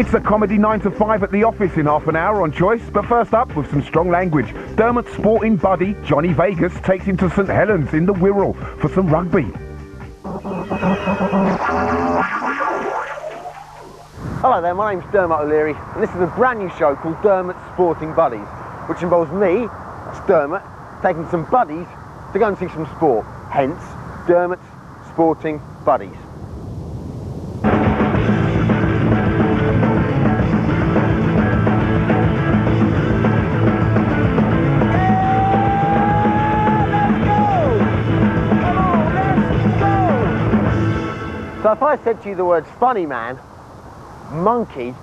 It's the comedy 9 to 5 at the office in half an hour on Choice, but first up with some strong language. Dermot's sporting buddy, Johnny Vegas, takes him to St Helens in the Wirral for some rugby. Hello there, my name's Dermot O'Leary, and this is a brand new show called Dermot's Sporting Buddies, which involves me, that's Dermot, taking some buddies to go and see some sport, hence Dermot's Sporting Buddies. So if I said to you the words funny man, monkey,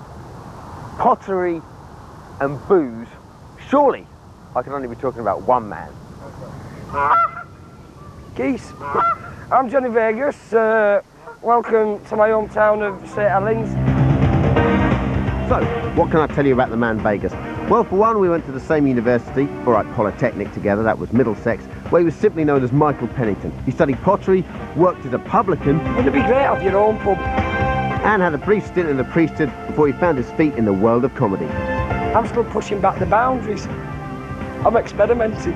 pottery and booze, surely I can only be talking about one man. Geese. I'm Johnny Vegas. Welcome to my hometown of St Helens. So, what can I tell you about the man Vegas? Well, for one, we went to the same university, all right, Polytechnic together, that was Middlesex, where he was simply known as Michael Pennington. He studied pottery, worked as a publican. Wouldn't it be great to have your own pub? And had a brief stint in the priesthood before he found his feet in the world of comedy. I'm still pushing back the boundaries. I'm experimenting.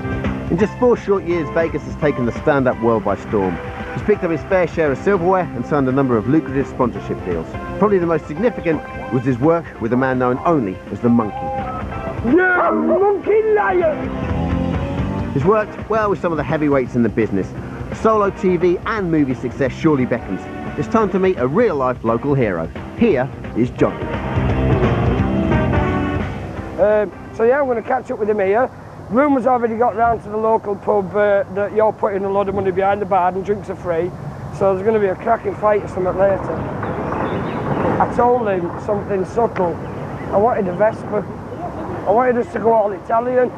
In just 4 short years, Vegas has taken the stand-up world by storm. He's picked up his fair share of silverware and signed a number of lucrative sponsorship deals. Probably the most significant was his work with a man known only as the Monkey. Yeah, monkey liar! He's worked well with some of the heavyweights in the business. Solo TV and movie success surely beckons. It's time to meet a real-life local hero. Here is Johnny. So yeah, I'm going to catch up with him here. Rumours already got round to the local pub that you're putting a lot of money behind the bar and drinks are free. So there's going to be a cracking fight or something later. I told him something subtle. I wanted a Vespa. I wanted us to go all Italian.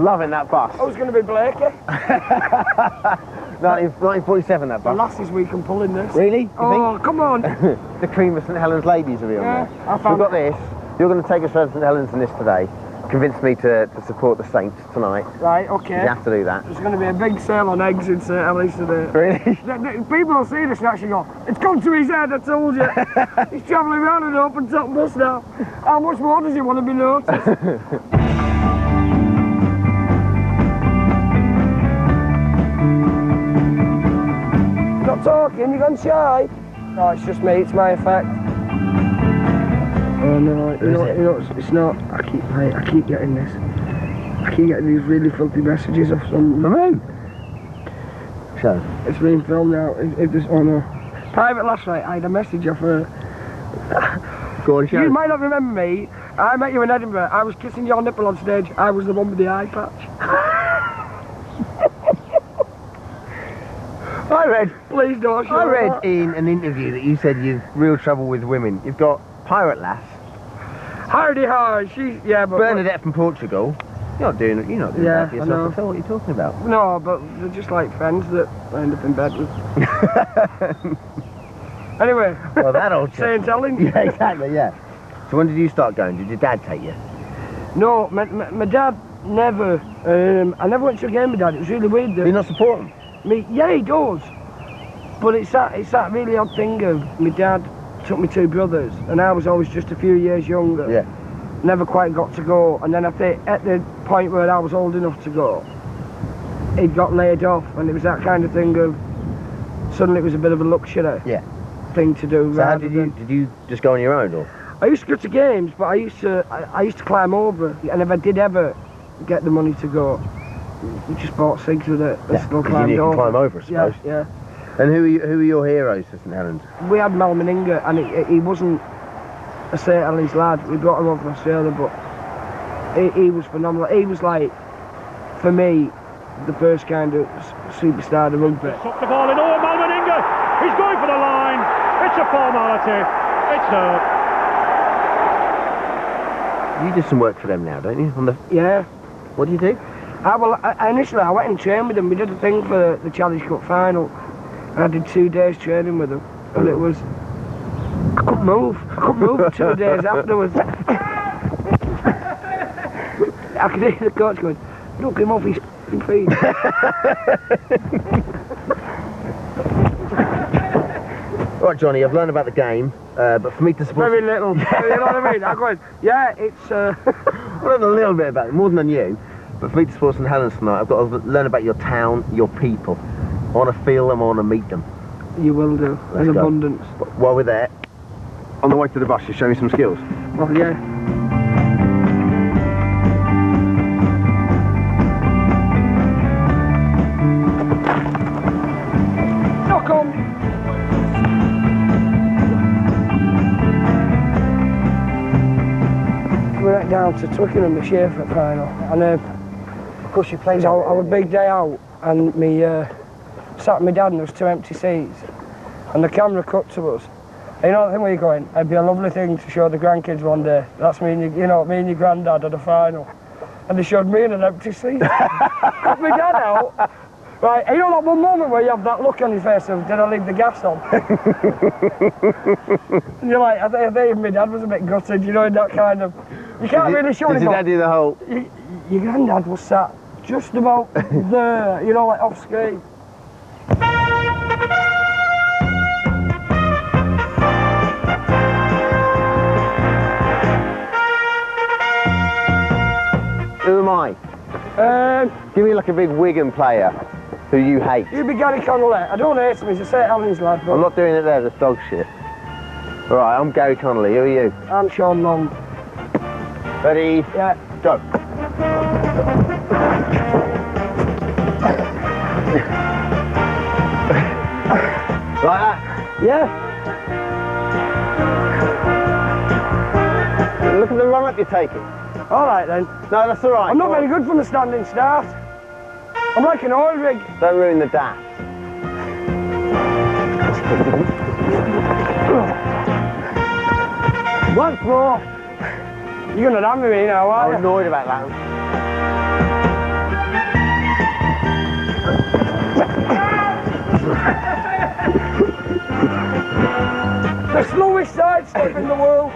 Loving that bus. I was going to be Blakey. 1947, that The bus. lassies we can pull in this. Really? You Oh, come on. think? The cream of St Helens ladies will be on there. I found We've got this. You're going to take us to St Helens in this today. Convince me to support the Saints tonight. Right, okay. You have to do that. There's going to be a big sale on eggs in St Helens today. Really? People will see this and actually go, it's gone to his head, I told you. He's travelling around an open top bus now. How much more does he want to be noticed? Not talking, you gone shy? No, it's just me, it's my effect. Oh no, you know, it's not. I keep getting this. I keep getting these really filthy messages off some. From who? So? It's being filmed now. If there's, oh no. Private last night, I had a message off her. Go on, show. You might not remember me. I met you in Edinburgh. I was kissing your nipple on stage. I was the one with the eye patch. I read. Please don't show I read that. in an interview that you said you've real trouble with women. You've got Pirate Lass. Hardy hard. She's but Bernadette from Portugal. You're not doing Yeah, that for I know. yourself at all. What are you talking about? No, but they're just like friends that I end up in bed with. Anyway. Well, that old chap. St Helens. Yeah, exactly. Yeah. So when did you start going? Did your dad take you? No, my dad never. I never went to a game with Dad. It was really weird. Do you not support him? Yeah, he does. But it's that really odd thing of my dad took me 2 brothers, and I was always just a few years younger. Yeah. Never quite got to go, and then I think at the point where I was old enough to go, he'd got laid off, and it was that kind of thing of suddenly it was a bit of a luxury thing to do. So how did you just go on your own, or? I used to go to games, but I used to climb over, and if I did ever get the money to go, we just bought cigs with it and still climbed you over. can climb over, I suppose. Yeah. And who are your heroes for St Helens? We had Mal Meninga, and he wasn't a St Helens lad. We brought him over from Australia, but he was phenomenal. He was like, for me, the first kind of superstar of rugby. Took the ball in. Oh, Mal Meninga! He's going for the line. It's a formality. It's You do some work for them now, don't you? Yeah. What do you do? Initially, I went and trained with them. We did a thing for the Challenge Cup final. And I did 2 days training with them, and it was. I couldn't move. I couldn't move for 2 days afterwards. I could hear the coach going, "Look him off his feet." Right, Johnny, I've learned about the game, but for me to support... Very little. You know what I mean? I'm going, yeah, it's... I've learned a little bit about it, more than I knew. But for me to support St Helens tonight, I've got to learn about your town, your people. I want to feel them, I want to meet them. You will do, in abundance. But while we're there, on the way to the bus, you show me some skills. Well, yeah. Knock on. We went down to Twickenham this year for the final, and of course you played. Our big day out, and me sat with my dad, and there was 2 empty seats, and the camera cut to us. And you know the thing where you're going, it'd be a lovely thing to show the grandkids one day. That's me and me and your granddad at the final, and they showed me in an empty seat. Cut my dad out. Right, and you know that one moment where you have that look on your face of, did I leave the gas on? And you're like, I think my dad was a bit gutted, you know, in that kind of... You can't really show Did your dad do the whole... Your granddad was sat just about there, you know, like off screen. Who am I? Give me like a big Wigan player who you hate. You be Gary Connolly. I don't hate him, he's a St Helens lad. But I'm not doing it there, that's dog shit. Alright, I'm Gary Connolly, who are you? I'm Sean Long. Ready? Yeah. Go. Like that? Yeah. Look at the run up you're taking. Alright then. No, that's alright. I'm not very good from the standing start. I'm like an oil rig. Don't ruin the dash. Once more. You're gonna hammer me now, aren't you? I'm annoyed about that. The slowest sidestep in the world.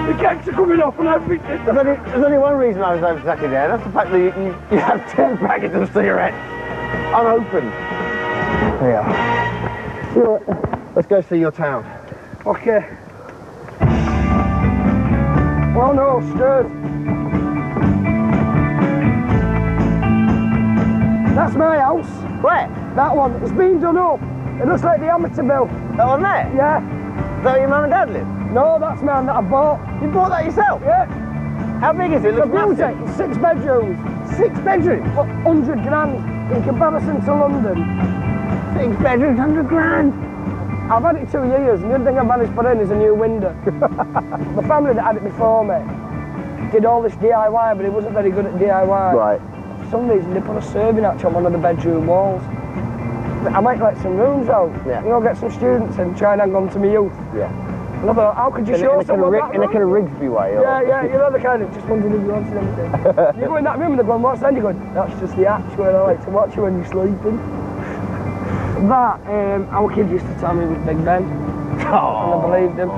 The kegs are coming off and everything. There's only one reason I was overtaking there, that's the fact that you have 2 packets of cigarettes unopened. Yeah. Let's go see your town. Okay. Well, no, stirred. That's my house. Where? That one. It's been done up. It looks like the amateur bill. That one there? Yeah. Is that where your mum and dad live? No, that's mine that I bought. You bought that yourself? Yeah. How big is it? It's a beauty. It's 6 bedrooms. 6 bedrooms? What, 100 grand in comparison to London. 6 bedrooms, 100 grand. I've had it 2 years, and the only thing I've managed to put in is a new window. The family that had it before me did all this DIY, but it wasn't very good at DIY. Right. For some reason, they put a serving hatch on one of the bedroom walls. I might let some rooms out, yeah. You know, get some students and try and hang on to my youth. Yeah. And I thought, how could you show someone that in a kind of Rigsby way? Or? Yeah, you know the kind of, just wondering if you wanted anything. You go in that room and they're going, what's that? And you go, that's just the hatch where I like to watch you when you're sleeping. That, our kids used to tell me was Big Ben. And I believed them.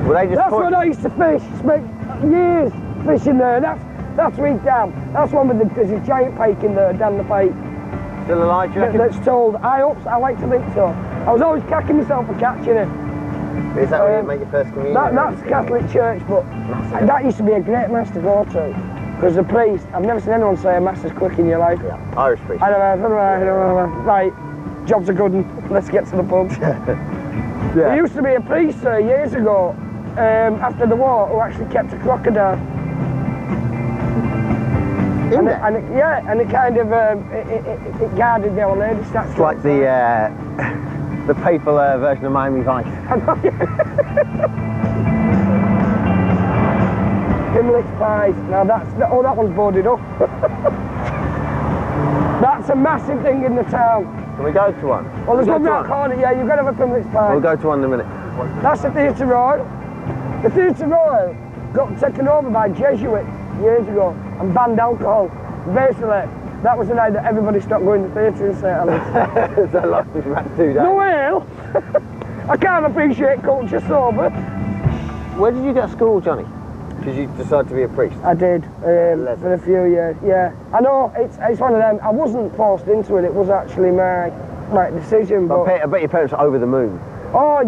Well, they just that's when I used to fish, spent years fishing there. That's Reed Dam. That's one with there's a giant pike in there, down the pike. Still alive, do you reckon? That's told. I like to think so. I was always kacking myself for catching it. Is that where you make your first communion? That's Catholic Church, but that used to be a great mass to go to. Because the priest, I've never seen anyone say a mass as quick in your life. Yeah. Irish priest. I don't know. Right, job's a good one. Let's get to the pub. Yeah. There used to be a priest there years ago, after the war, who actually kept a crocodile. And it kind of it guarded the Old Lady statue. It's like the papal version of Miami Vice. Pimbletts pies. Now that one's boarded up. That's a massive thing in the town. Can we go to one? Well, there's one round corner. Yeah, you've got to have a Pimbletts pie. We'll go to one in a minute. That's the Theatre Royal. The Theatre Royal got taken over by Jesuits years ago and banned alcohol. Basically, that was the night that everybody stopped going to the theatre in St Helens. So life was about 2 days. No ale. I can't appreciate culture sober. Where did you go to school, Johnny? Because you decided to be a priest? I did, for a few years, yeah. I know, it's one of them. I wasn't forced into it, it was actually my right decision, but... I bet your parents were over the moon. Oh,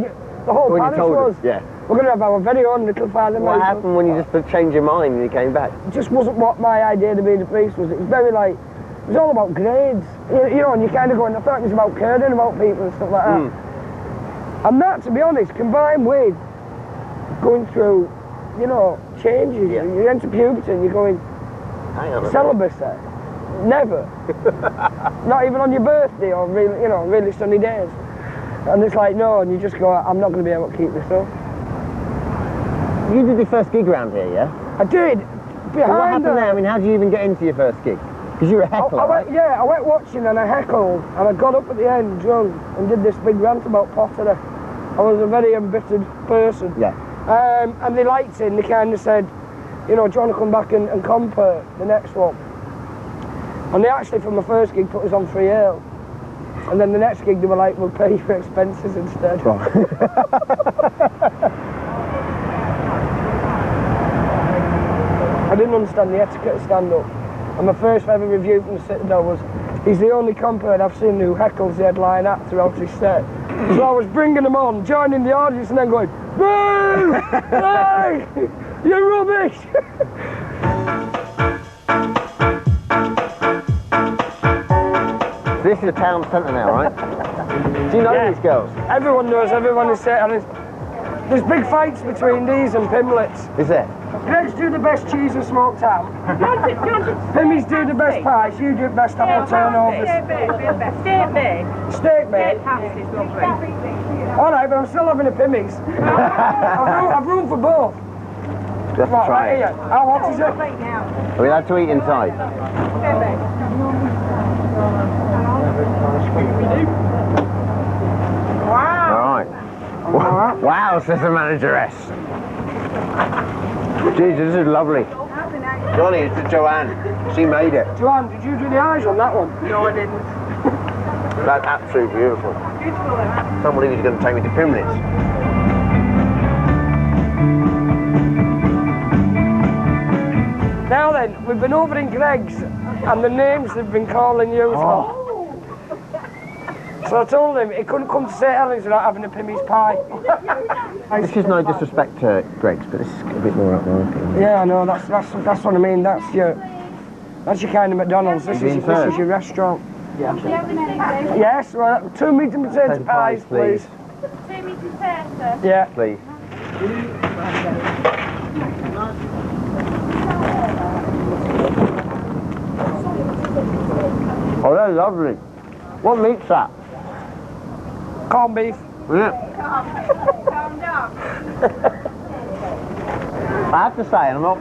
the whole When you parish told was. them, yeah. We're going to have our very own little father. What happened when you just changed your mind and you came back? It just wasn't what my idea to be the priest was. It was very like, it was all about grades. You know, and you kind of go, and I thought it was about caring about people and stuff like that. And that, to be honest, combined with going through, you know, changes. Yeah. You enter puberty and you're going, Hang on a celibacy. Never. Not even on your birthday or really, you know, really sunny days. And it's like, no, and you just go, I'm not going to be able to keep this up. You did your first gig around here, yeah? I did. What happened there? I mean, how did you even get into your first gig? Because you were a heckler, right? I went watching and I heckled, and I got up at the end drunk and did this big rant about pottery. I was a very embittered person. Yeah. And they liked it, and they kind of said, you know, do you want to come back and compare the next one? And they actually, for my first gig, put us on free ale. And then the next gig, they were like, we'll pay for expenses instead. I didn't understand the etiquette of stand-up. And my first ever review from the Citadel was, he's the only compere I've seen who heckles the headline act throughout his set. So I was bringing them on, joining the audience and then going, boo! Hey! You're rubbish! This is the town centre now, right? Do you know these girls? Everyone knows, everyone is set. And there's big fights between these and Pimbletts. Is there? Greggs do the best cheese and smoked ham. Pimmies do the best pies, you do the best apple turnovers. Steak bake. Steak bake. Pasty is lovely. Alright, but I'm still having a Pimmies. I've room for both. Just Right, try it. here. How hot is it? Are we allowed to eat inside? Wow. All right. Wow, says the manageress. Jeez, this is lovely. Johnny, it's Joanne. She made it. Joanne, did you do the eyes on that one? No, I didn't. That's absolutely beautiful. Beautiful, then. Somebody who's going to take me to Pimbletts. Now then, we've been over in Greggs and the names they've been calling you. So I told him he couldn't come to St Helens without having a Pimmy's pie. This is no disrespect to Greggs, but this is a bit more upmarket. Yeah, I know, that's what I mean. That's your kind of McDonald's. This is your restaurant. Yeah. Yes, well, 2 meat and potato pies, please. 2 meat and potato? Yeah. Please. Oh, they're lovely. What meat's that? Corned beef. Yeah. Calm down. I have to say, and I'm not,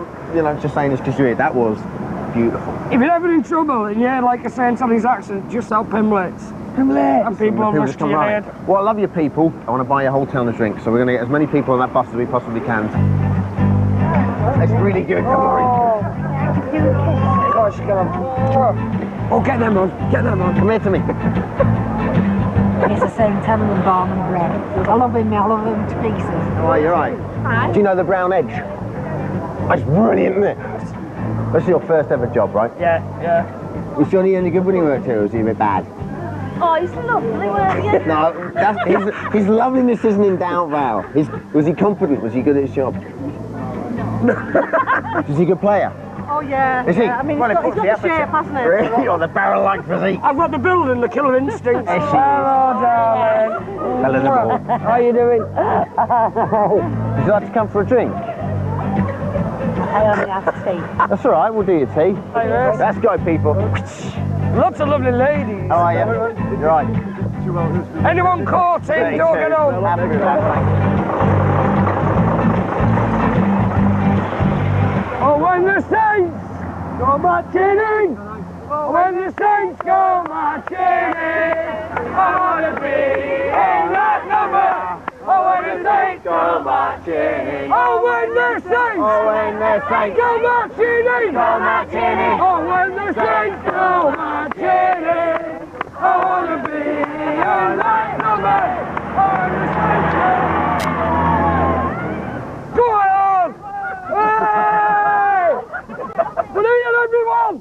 just saying this because you're here, that was beautiful. If you're ever in trouble and you hear like a St Helens accent, just out Pimbletts. Pimbletts! And people will rush to your head. Well, I love your people. I want to buy your whole town a drink, so we're going to get as many people on that bus as we possibly can. It's really good. Come on. Gosh, come on. Oh, get them on. Get them on. Come here to me. It's a St Helens barn and bread. I love him to pieces. Oh, you're right. Hi. Do you know the brown edge? That's brilliant, isn't it? That's your first ever job, right? Yeah. Was Johnny any good when he worked here, or was he a bit bad? Oh, he's lovely, weren't you? No, his loveliness isn't in doubt, Val. Was he competent? Was he good at his job? Was he a good player? Oh, yeah. Is he? Yeah. I mean, he's got the shape, hasn't he? Really? Or the barrel-like physique? I've got the build and the killer instinct. Yes, she is. Hello, darling. Hello, the ball. How you doing? Would you like to come for a drink? I only have tea. That's all right, we'll do your tea. Hi, Let's go, people. Lots of lovely ladies. How are you? You're right. Anyone caught him? Don't get home. Have a good one. Oh, when the Saints go marching in. Oh, when the Saints go marching in. I want to be in that number. Oh, when the Saints go marching in. Oh, when the Saints. Oh, when the Saints go marching in. go marching in. Oh, when the Saints go marching in. I want to be in that number. Oh, when the Saints go. Go on! Hey! Good evening, everyone!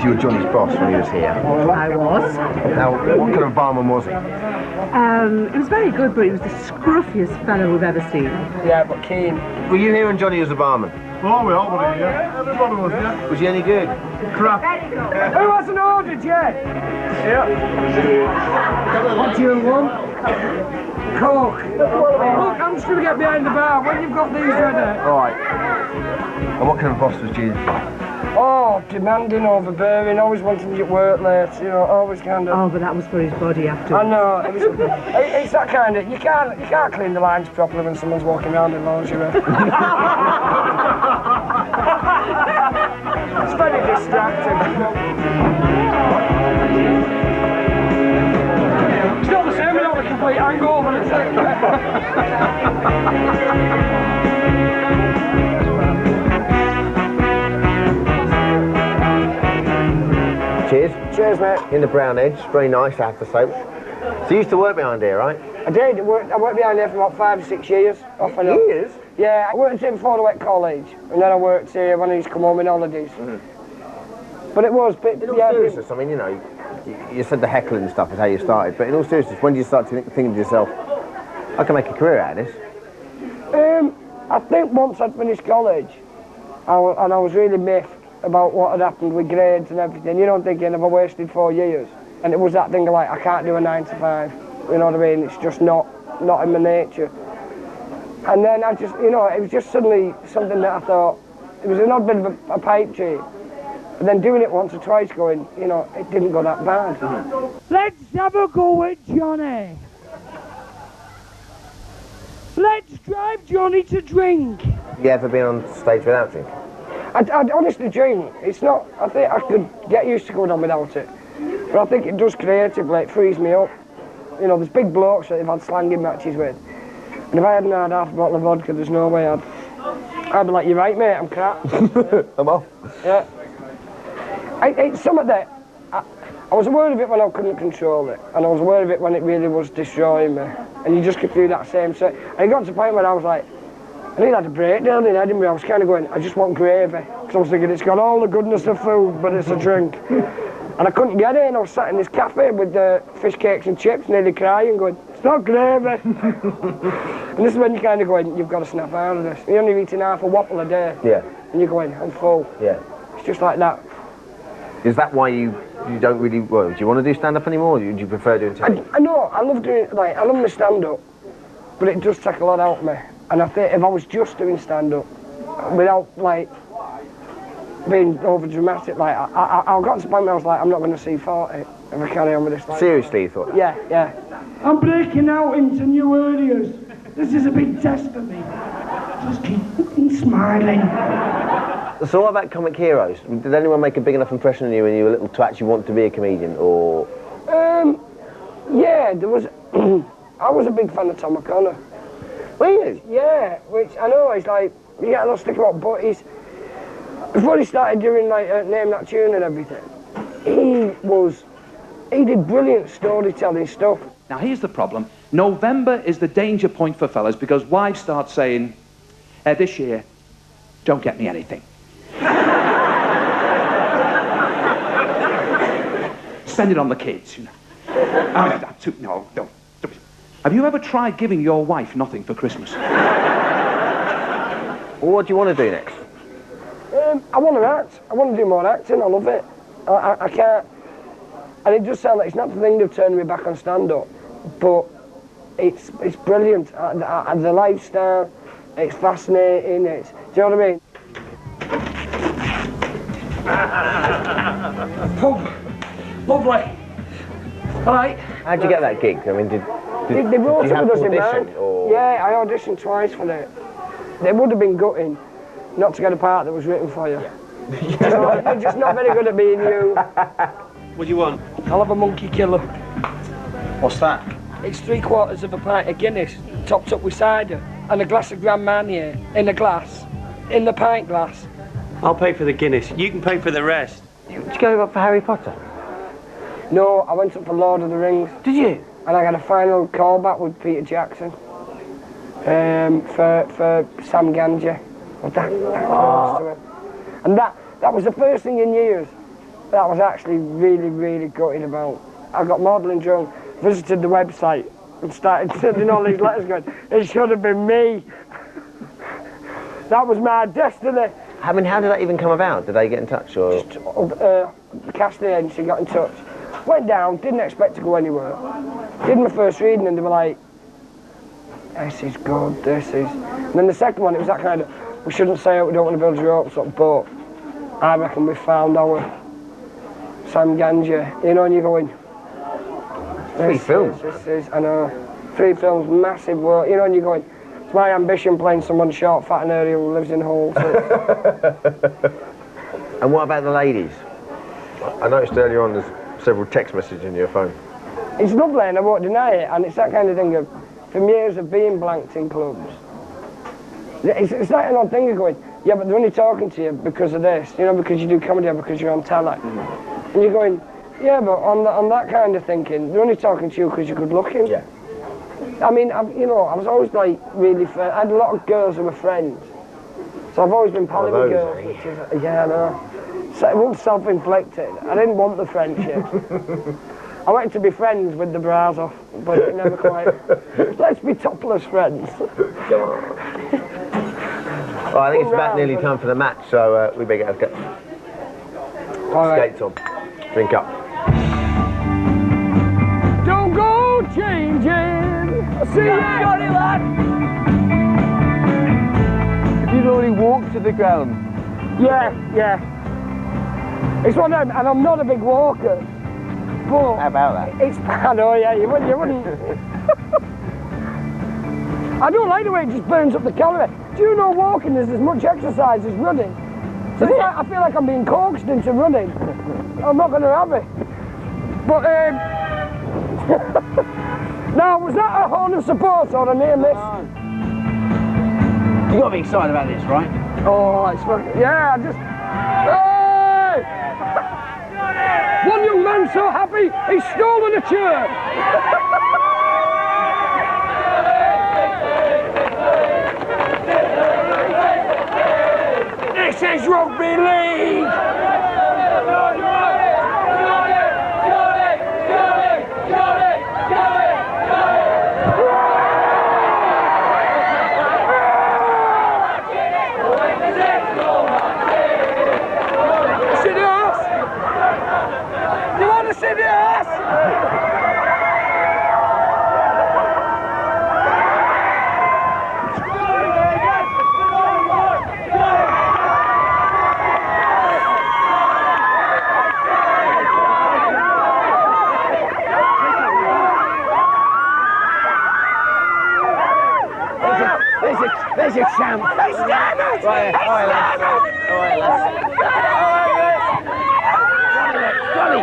you were Johnny's boss when he was here. I was. Now, what kind of barman was he? He was very good, but he was the scruffiest fellow we've ever seen. Yeah, but keen. Were you here when Johnny was a barman? Oh, we all were here, yeah. Everybody was, yeah. Was he any good? Crap. Who hasn't ordered yet? Yeah. What do you want? Coke. Look, I'm just going to get behind the bar when you've got these ready. Alright. And what kind of boss was Jude? Oh, demanding, overbearing, always wanting you to work late, you know, always kind of... Oh, but that was for his body afterwards. I know, it's that kind of... You can't clean the lines properly when someone's walking around in lingerie. It's very distracting. It's not the same without the complete hangover, is it? Cheers. Cheers, mate. In the brown edge, very nice, I have to say. So you used to work behind here, right? I did. I worked behind here for about 5 or 6 years, off and on. Years? Yeah, I worked here before I went to college, and then I worked here when I used to come home in holidays. But it was... In all seriousness, I mean, you know, you said the heckling stuff is how you started, but in all seriousness, when did you start thinking to yourself, I can make a career out of this? I think once I'd finished college, I was really miffed about what had happened with grades and everything. You know, thinking, have I wasted 4 years? And it was that thing of like, I can't do a 9 to 5. You know what I mean? It's just not in my nature. And then I just, you know, it was just suddenly something that I thought, it was an odd bit of a pipe dream. But then doing it once or twice going, you know, it didn't go that bad. Let's have a go with Johnny. Let's drive Johnny to drink. Have you ever been on stage without drinking? I'd honestly drink. It's not, I think I could get used to going on without it. But I think it does creatively, it frees me up. You know, there's big blokes that I've had slanging matches with. And if I hadn't had half a bottle of vodka, there's no way I'd be like, you're right, mate, I'm crap. I'm off. Yeah. It's something that, I was aware of it when I couldn't control it. And I was aware of it when it really was destroying me. And you just could do that same set. And it got to the point where I was like, I think I had a breakdown in Edinburgh. I was kind of going, I just want gravy. Because I was thinking, it's got all the goodness of food, but it's a drink. And I couldn't get it, and I was sat in this cafe with fish cakes and chips, nearly crying, going, it's not gravy. And this is when you're kind of going, you've got to snap out of this. You're only eating half a waffle a day. Yeah. And you're going, I'm full. Yeah. It's just like that. Is that why you don't really, well, do you want to do stand-up anymore, or do you prefer doing telly? I know, I love doing, like, I love my stand-up, but it does take a lot out of me. And I think if I was just doing stand-up, without, like, being over dramatic, like, I got to the point where I was like, I'm not going to see 40 if I carry on with this. Like, Seriously, you thought? Yeah, yeah. I'm breaking out into new areas. This is a big test for me. Just keep fucking smiling. So what about comic heroes? Did anyone make a big enough impression on you when you were little to actually want to be a comedian, or...? Yeah, there was... I was a big fan of Tom O'Connor. Were you? Yeah, which I know, it's like, you get a lot of stick about, but he's... Before he started doing, like, Name That Tune and everything, he did brilliant storytelling stuff. Now, here's the problem. November is the danger point for fellas because wives start saying, this year, don't get me anything. Spend it on the kids, you know. No, don't. Have you ever tried giving your wife nothing for Christmas? Well, what do you want to do next? I want to act. I want to do more acting. I love it. I can't... And it does sound like it's not the thing that turned me back on stand-up, but it's brilliant. The lifestyle, it's fascinating. Do you know what I mean? Pub. Lovely. All right. How'd you get that gig? I mean, did they wrote you it have with us in audition, mind. or...? Yeah, I auditioned twice for it. They would have been gutting not to get a part that was written for you. So you're just not very good at being you. What do you want? I'll have a monkey killer. What's that? It's 3/4 of a pint of Guinness, topped up with cider, and a glass of Grand Marnier in a glass, in the pint glass. I'll pay for the Guinness. You can pay for the rest. Did you go up for Harry Potter? No, I went up for Lord of the Rings. Did you? And I got a final callback with Peter Jackson for Sam Ganja. Well, that close to it. And that was the first thing in years that was actually really, really gutted about. I got maudlin drunk, visited the website and started sending all these letters going, it should have been me. That was my destiny. I mean, how did that even come about? Did they get in touch or? Just, the casting agency got in touch. Went down, didn't expect to go anywhere. Did my first reading and they were like, this is good, this is... And then the second one, it was that kind of, we shouldn't say it, we don't want to build your hopes up, but I reckon we found our Sam Ganja, you know, and you're going... 3 films? This is, I know, 3 films, massive work, you know, and you're going, it's my ambition playing someone short, fat and hairy who lives in Hull. So. And what about the ladies? I noticed earlier on there's several text messages in your phone. It's lovely and I won't deny it, and it's that kind of thing of, from years of being blanked in clubs, it's that an odd thing of going, yeah, but they're only talking to you because of this, you know, because you do comedy or because you're on telly. And you're going, yeah, but on that kind of thinking, they're only talking to you because you're good looking. Yeah. I mean, you know, I was always like really fair. I had a lot of girls who were friends. So I've always been poly with girls, which is, yeah, I know. So it wasn't self-inflicted. I didn't want the friendship. I wanted to be friends with the bras off, but it never quite. Let's be topless friends. Come on. Well, I think it's about nearly time for the match, so we better get skates on. Drink up. Don't go changing. I see you, Johnny lad. You'd already walked to the ground. Yeah, yeah. It's one of them, and I'm not a big walker. But how about that? It's bad, oh yeah, you wouldn't. I don't like the way it just burns up the calorie. Do you know walking is as much exercise as running? So it's like, I feel like I'm being coaxed into running. I'm not going to have it. But, now, was that a horn of support or a near miss? You've got to be excited about this, right? Oh, it's fun. Yeah, I just... Hey! One young man so happy, he's stolen a chair! This is rugby league! There's your champ. It's Dermot! Right, all right, lads. Johnny!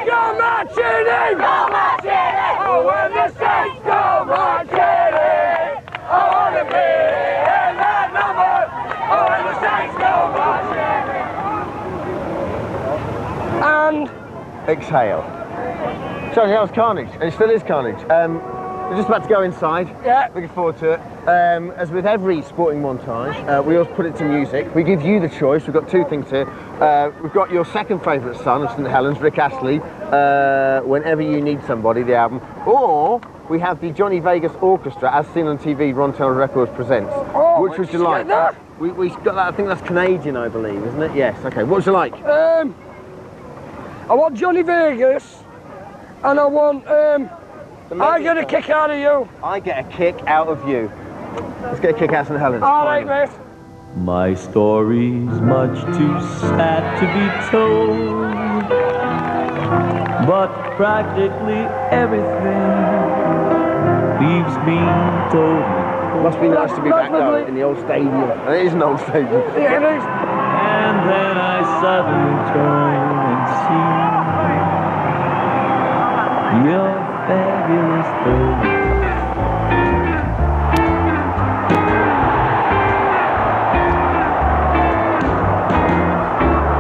Go marching in! Go marching in! Oh, when the Saints go marching in! I want to be in that number! Oh, when the Saints go marching in! And... exhale. Johnny, that was carnage, and it still is carnage. We're just about to go inside. Yeah. Looking forward to it. As with every sporting montage, we always put it to music. We give you the choice. We've got 2 things here. We've got your second favourite son of St Helens, Rick Astley, Whenever You Need Somebody, the album. Or we have the Johnny Vegas Orchestra, as seen on TV, Ron Taylor Records presents. Oh, which would you like? We got that. I think that's Canadian, I believe, isn't it? Yes. Okay. What would you like? I want Johnny Vegas, and I want, I get a kick out of you. I get a kick out of you. Let's get a kick out of St Helens. All right, mate. My story's much too sad to be told, but practically everything leaves me told. Must be nice to be back though in the old stadium. And it is an old stadium. Yeah, it is. And then I suddenly turn and see your fabulous face.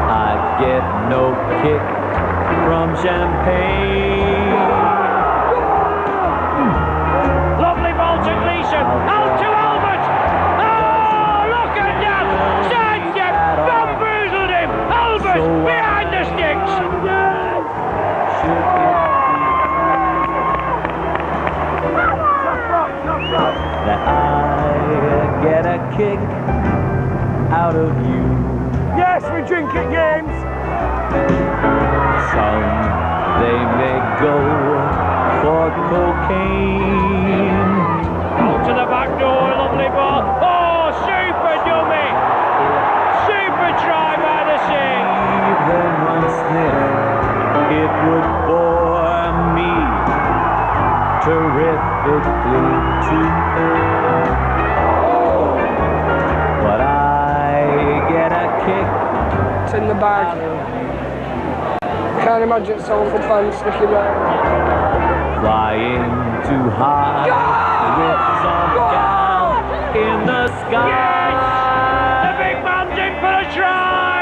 I get no kick from champagne. Lovely ball to kick out of you. Yes, we drink at games. Some they may go for cocaine. Out to the back door, lovely ball. Oh, super dummy. Super try by the sea. Even one sniff, it would bore me terrifically too. But I get a kick. It's in the bag. Can't imagine someone for fun sticking around. Flying too high with some gal in the sky. Yes! The big man's in for a try.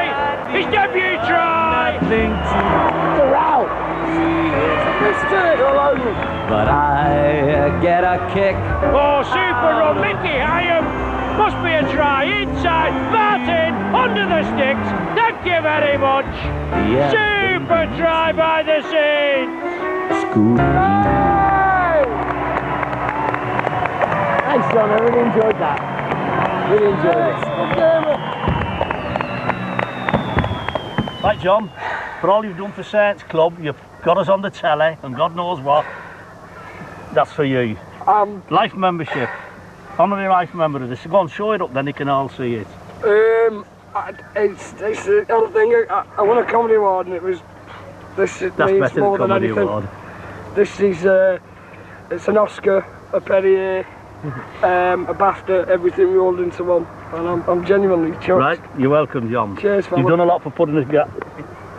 His debut try. Nothing to They're out. All over. but I get a kick. Oh, super run, Mickey Hyam. Must be a try inside. Martin under the sticks. Thank you very much. Yeah. Super try by the Saints. Thanks, John. I really enjoyed that. Really enjoyed it. Right, John, for all you've done for Saints Club, you've got us on the telly and God knows what. That's for you. Life membership. Honorary life member of this. Go on, show it up, then you can all see it. It's the other thing. I won a comedy award, and it was this. That's means better more than than comedy anything. award. This is it's an Oscar, a Perrier, a BAFTA, everything rolled into one, and I'm genuinely chuffed. Right, you're welcome, John. Cheers, fella. You've done a lot for putting us.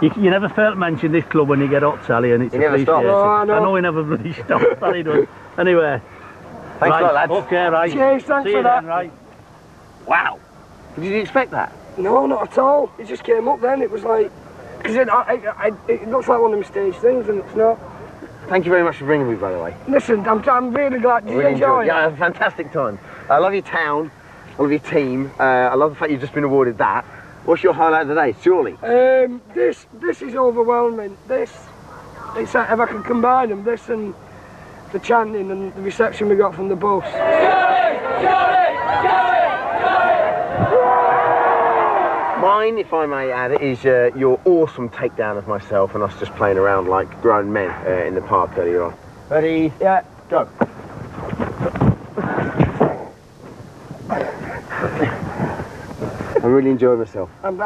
You never fail to mention this club when you get up, Sally, and it's He never stops. appreciated. No, I know. I know he never bloody stops. That he does. Anyway. Thanks right, a lot, lads. Okay, right. Cheers, thanks See for you that. then, right. Wow. Did you expect that? No, not at all. It just came up then. It was like, because it looks like one of them stage things, and it's not. Thank you very much for bringing me, by the way. Listen, I'm really glad. Did you Really enjoy it? Yeah, I had a fantastic time. I love your town. I love your team. I love the fact you've just been awarded that. What's your highlight of the day? Surely. This is overwhelming. It's like if I could combine them, this and the chanting and the reception we got from the bus. Mine, if I may add, is your awesome takedown of myself and us just playing around like grown men in the park earlier on. Ready? Yeah. Go. I really enjoyed myself. I'm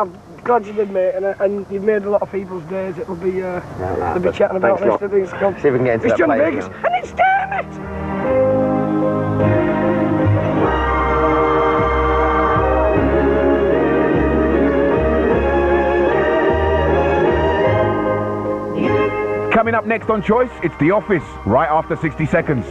glad you did, mate, and you've made a lot of people's days. It'll be they'll be chatting about thanks a this. lot. To things. See if we can get into It's that Johnny play Vegas, now. and it's Dermot. Coming up next on Choice, it's The Office, right after 60 seconds.